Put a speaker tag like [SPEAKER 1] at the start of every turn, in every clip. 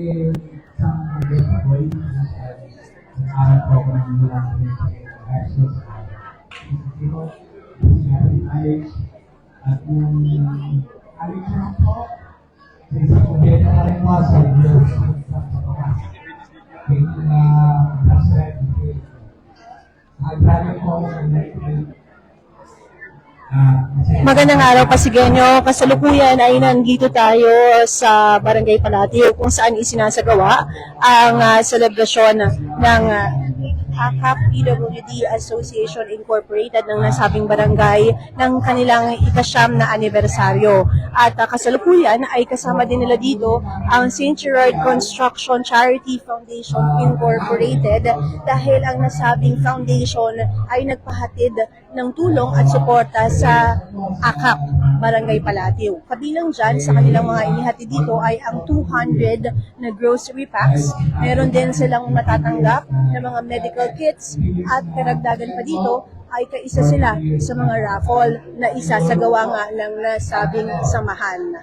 [SPEAKER 1] isang boy, nag-aaral po ako ng mula versus Sino, Alex, at yung Alex na po, sa isang pagkita na rin mo sa Diyos sa pagkakas. Kaya yung Pastor, nag-aaral po ako ng
[SPEAKER 2] Magandang araw, Pasigenyo. Kasalukuyan ay nandito tayo sa Barangay Palatio kung saan isinasagawa ang selebrasyon ng AKAP PWD Association Incorporated ng nasabing barangay ng kanilang ika-9 na anibersaryo. At kasalukuyan ay kasama din nila dito ang St. Gerard Construction Charity Foundation Incorporated dahil ang nasabing foundation ay nagpahatid ng tulong at suporta sa AKAP Barangay Palatio. Kabilang dyan sa kanilang mga inihati dito ay ang 200 na grocery packs. Meron din silang matatanggap ng mga medical kits at karagdagan pa dito ay kaisa sila sa mga raffle na isasagawa nga ng nasabing samahan.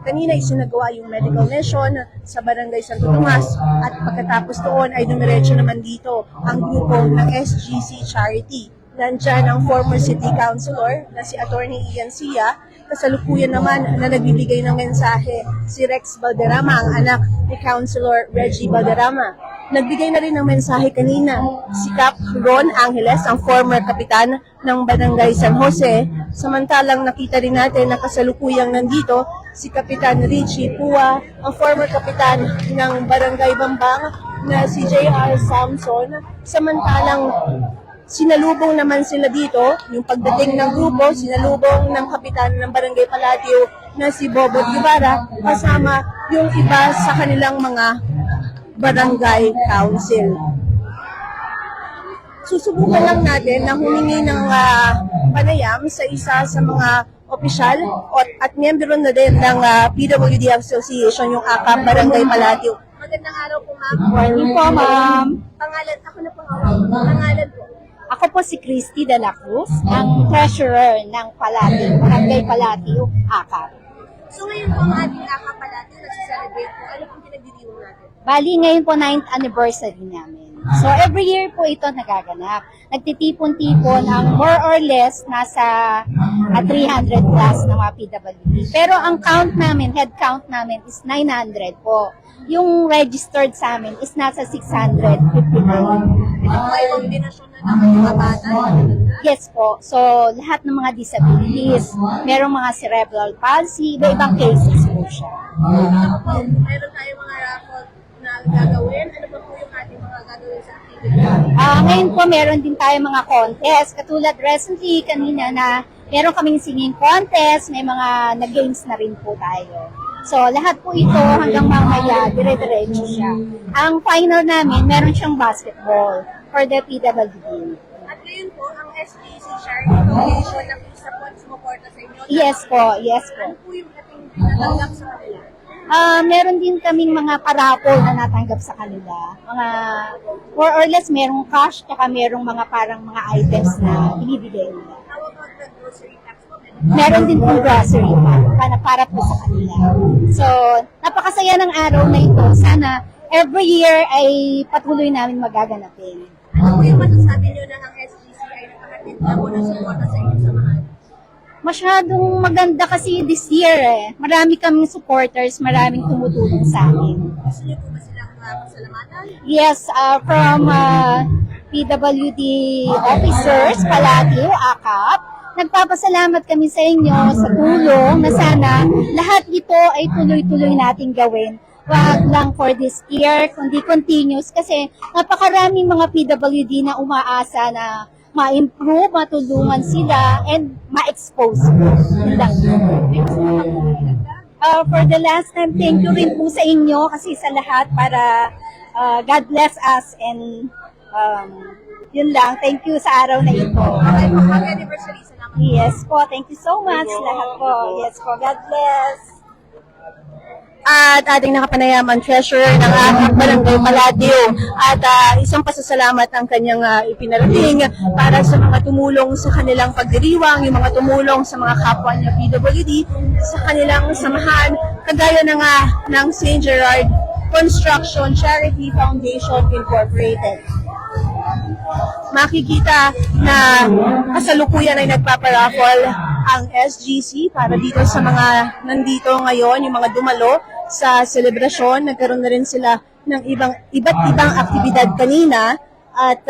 [SPEAKER 2] Kanina isinagawa yung medical mission sa Barangay Santo Tomas at pagkatapos doon ay dumiretso naman dito ang grupo ng SGC Charity. Nandyan ang former city councilor na si Attorney Ian Sia. Kasalukuyan naman na nagbibigay ng mensahe si Rex Valderrama, ang anak ni Councilor Reggie Valderrama. Nagbigay na rin ng mensahe kanina si Cap Ron Angeles, ang former kapitan ng Barangay San Jose. Samantalang nakita rin natin na kasalukuyang nandito si Kapitan Richie Pua, ang former kapitan ng Barangay Bambang na si J.R. Samson. Samantalang sinalubong naman sila dito, yung pagdating ng grupo, sinalubong ng kapitan ng Barangay Palatio na si Bobo Guevara, kasama yung iba sa kanilang mga barangay council. Susubukan lang natin na humingi ng panayam sa isa sa mga opisyal at miyembro na din ng PWD Association, yung AKAP Barangay Palatio. Magandang araw po, ma'am.
[SPEAKER 3] Morning po, ma'am.
[SPEAKER 2] Pangalan, ako na po hawak. Pangalan po.
[SPEAKER 3] Ako po si Christy de la Cruz, ang treasurer ng Palatio, Barangay Palatio, AKAP.
[SPEAKER 2] So ngayon po ang ating AKAP Palatio, nagsiselebrate po. Ano pong pinagdiriwang natin?
[SPEAKER 3] Bali, ngayon po 9th anniversary namin. So every year po ito nagaganap. Nagtitipon-tipon ang more or less nasa 300 plus na mga PWD. Pero ang count namin, head count namin is 900 po. Yung registered sa amin is nasa 659.
[SPEAKER 2] May kombinasyon na ng mga bata?
[SPEAKER 3] Yes po. So, lahat ng mga disabilities, merong mga cerebral palsy, iba-ibang cases po siya.
[SPEAKER 2] Meron tayong mga raffle na gagawin. Ano ba po yung ating mga gagawin sa activity?
[SPEAKER 3] Ngayon po, meron din tayo mga contest. Katulad recently, kanina na meron kaming singing contest, may mga nag-games na rin po tayo. So, lahat po ito hanggang mamaya, dire-diretso siya. Ang final namin, meron siyang basketball for the PWD.
[SPEAKER 2] At ngayon po, ang SGC Charity Foundation na isa po at sumuporta sa inyo.
[SPEAKER 3] Yes po, yes po.
[SPEAKER 2] Ano po yung ating natanggap sa kanila?
[SPEAKER 3] Meron din kaming mga parapol na natanggap sa kanila. Mga, more or less, merong cash, kaya merong mga parang mga items na binibigay nila.
[SPEAKER 2] Tawag mag grocery tax po.
[SPEAKER 3] Meron din pong grocery para po sa kanila. So, napakasaya ng araw na ito. Sana every year ay patuloy namin magaganapin.
[SPEAKER 2] Ano po yung masasabi nyo na ang SGC ay nakahatid na po ng suporta sa inyong samahan?
[SPEAKER 3] Masyadong maganda kasi this year eh. Marami kaming supporters, maraming tumutulong sa amin.
[SPEAKER 2] Gusto nyo po ba silang pasalamatan?
[SPEAKER 3] Yes, from PWD officers, Palatio, AKAP, nagpapasalamat kami sa inyo sa tulong na sana lahat ito ay tuloy-tuloy nating gawin. Wag lang for this year, kundi continuous kasi napakaraming mga PWD na umaasa na ma-improve, matulungan sila, and ma-expose. Yun lang. For the last time, thank you rin po sa inyo kasi sa lahat para God bless us and yun lang. Thank you sa araw na ito.
[SPEAKER 2] Okay po, happy anniversary sa naman.
[SPEAKER 3] Yes po, thank you so much lahat po. Yes po, God bless.
[SPEAKER 2] At ating nakapanayaman treasurer ng AKAP Barangay Palatio at isang pasasalamat ang kanyang ipinarating para sa mga tumulong sa kanilang pagdiriwang, yung mga tumulong sa mga kapwa niya PWD sa kanilang samahan, kagaya na nga ng St. Gerard Construction Charity Foundation Incorporated. Makikita na kasalukuyan ay nagpaparaffle ang SGC para dito sa mga nandito ngayon, yung mga dumalo sa selebrasyon. Nagkaroon na rin sila ng iba't ibang aktibidad kanina at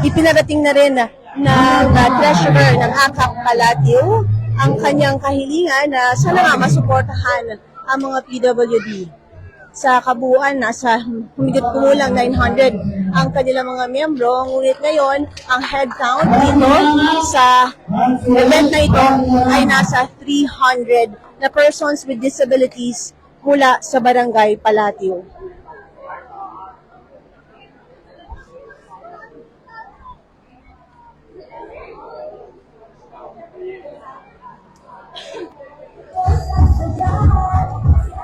[SPEAKER 2] ipinarating na rin ng treasurer ng AKAP Palatio ang kanyang kahilingan na sana nga masuportahan ang mga PWD. Sa kabuuan, nasa humigit kumulang 900 ang kanilang mga miyembro. Ngunit ngayon, ang headcount dito sa event na ito ay nasa 300 na persons with disabilities mula sa Barangay Palatio.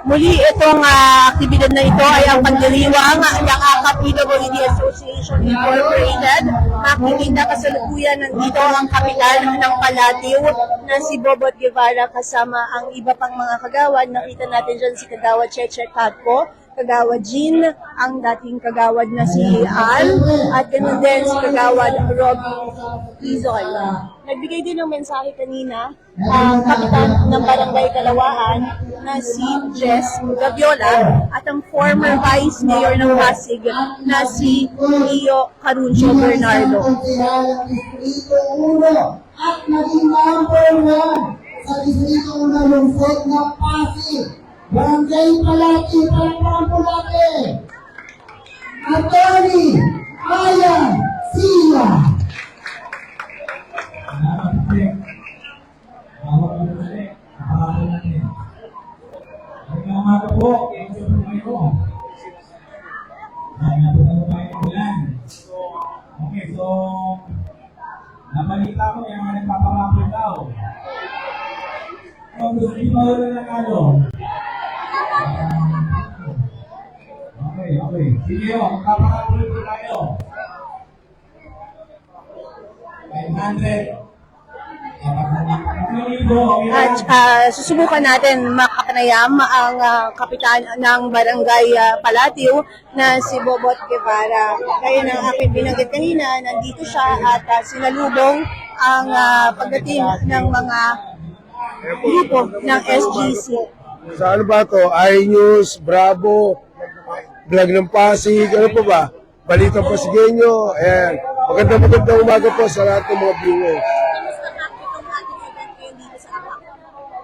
[SPEAKER 2] Muli, itong aktibidad na ito ay ang pagdiriwang ng AKAP PWD Association Incorporated. Makikita kasalukuyan nandito ang kapitan ng Palatio na si Bobot Guevara kasama ang iba pang mga kagawad. Nakita natin dyan si Kagawad Cheche Catco, Kagawad Jean, ang dating kagawad na si Al, at ganun din si Kagawad Rob Izol. Nagbigay din ng mensahe kanina ang kapitan ng Barangay Kalawaan na si Jess Gaviola at ang former Vice Mayor ng Pasig na si Leo Caruncio Bernardo.
[SPEAKER 1] At naging number 1 sa Distrito 1 lungsod na Pasig. Barangay Palatio, Palakpakan po natin. Attorney Ayan Sila.
[SPEAKER 4] Okay, so nabalita ko yung mga nagpaparapol daw. So, gusto niyo ba ulit ng ano? Okay. Sige o, magpaparapol po tayo. 500.
[SPEAKER 2] At susubukan natin makapanayam ang kapitan ng Barangay Palatio na si Bobot Guevara. Kaya ng aking binanggit kanina, nandito siya at sinalubong ang pagdating ng mga grupo ng SGC.
[SPEAKER 5] Sa ano ba to? iNews, Bravo, Vlog ng Pasig, ano pa ba? Balitang Pasigueño, ayan. Magandang umaga po sa lahat ng mga viewers.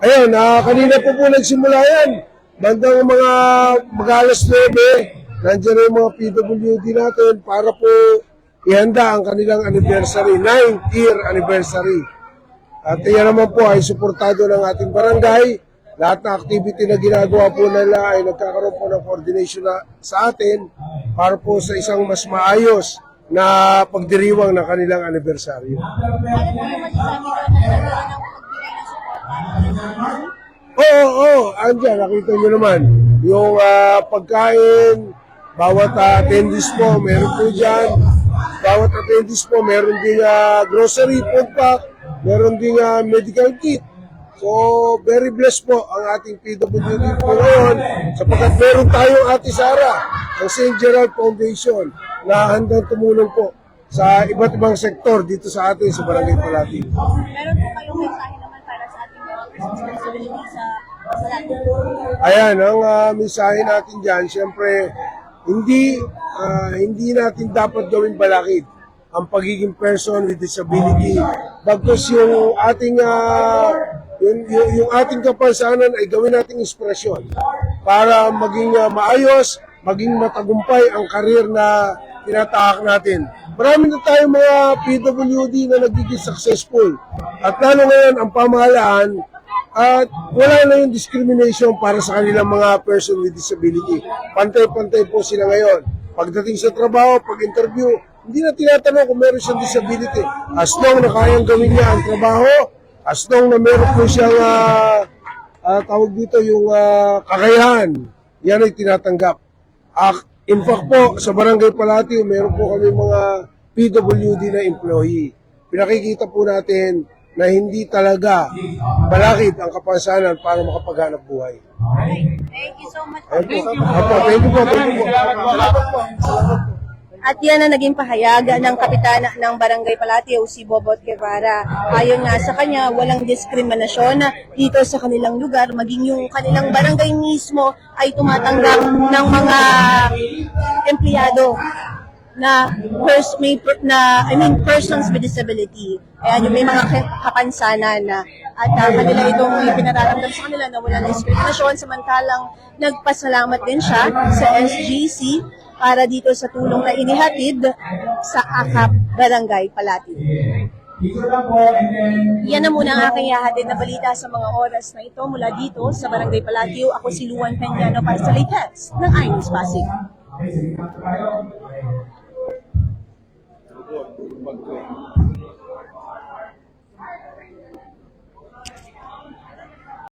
[SPEAKER 5] Ayun, kanina po nagsimula yan. Bandang mga mag-alas 9, nandiyan na yung mga PWD natin para po ihanda ang kanilang anniversary, 9th year anniversary. At yan naman po ay suportado ng ating barangay. Lahat ng activity na ginagawa po nila ay nagkakaroon po ng coordination sa atin para po sa isang mas maayos na pagdiriwang ng kanilang anniversary. Oo, andyan, nakita nyo naman. Yung pagkain, bawat attendees po, meron po dyan. Bawat attendees po, meron din grocery, food pack, meron din medical kit. So, very blessed po ang ating PWD po ngayon sapagkat meron tayong Ate Sara, ang St. Gerald Foundation na handang tumulong po sa iba't ibang sektor dito sa atin sa Barangay Palatio.
[SPEAKER 2] Meron po kayong mensahe naman para sa ating mga responsibility sa Palatio?
[SPEAKER 5] Ayan, ang mensahe natin dyan, siyempre, hindi natin dapat gawin balakid ang pagiging person with disability. Bagkus yung ating yung ating kapansanan ay gawin nating inspirasyon para maging maayos, maging matagumpay ang karir na tinatahak natin. Marami na tayong mga PWD na nagiging successful. At lalo ngayon ang pamahalaan at wala na yung discrimination para sa kanilang mga person with disability. Pantay-pantay po sila ngayon. Pagdating sa trabaho, pag-interview, hindi na tinatanong kung meron siyang disability. As long na kayang gawin niya ang trabaho, as long na meron po siyang tawag dito yung kakayahan, yan ay tinatanggap. In fact po, sa Barangay Palatio, meron po kami mga PWD na employee. Pinakikita po natin na hindi talaga balakid ang kapansanan para makapaghanap buhay.
[SPEAKER 3] Thank you so much.
[SPEAKER 5] Thank you po. Salamat po.
[SPEAKER 2] At yan ang naging pahayag ng kapitana ng Barangay Palatio, si Bobot Guevara. Ayon nga sa kanya, walang diskriminasyon dito sa kanilang lugar, maging yung kanilang barangay mismo ay tumatanggap ng mga empleyado na persons with disability. Kaya yung may mga kapansanan na at kanila itong pinararamdam sa kanila na walang diskriminasyon, samantalang nagpasalamat din siya sa SGC para dito sa tulong na inihatid sa AKAP Barangay Palatio.
[SPEAKER 4] Dito lang po, and then...
[SPEAKER 2] Yan na muna ang aking ihahatid na balita sa mga oras na ito mula dito sa Barangay Palatio. Ako si Luan Peñano para sa latest ng iNews Pasig.
[SPEAKER 4] Okay, sige na tayo.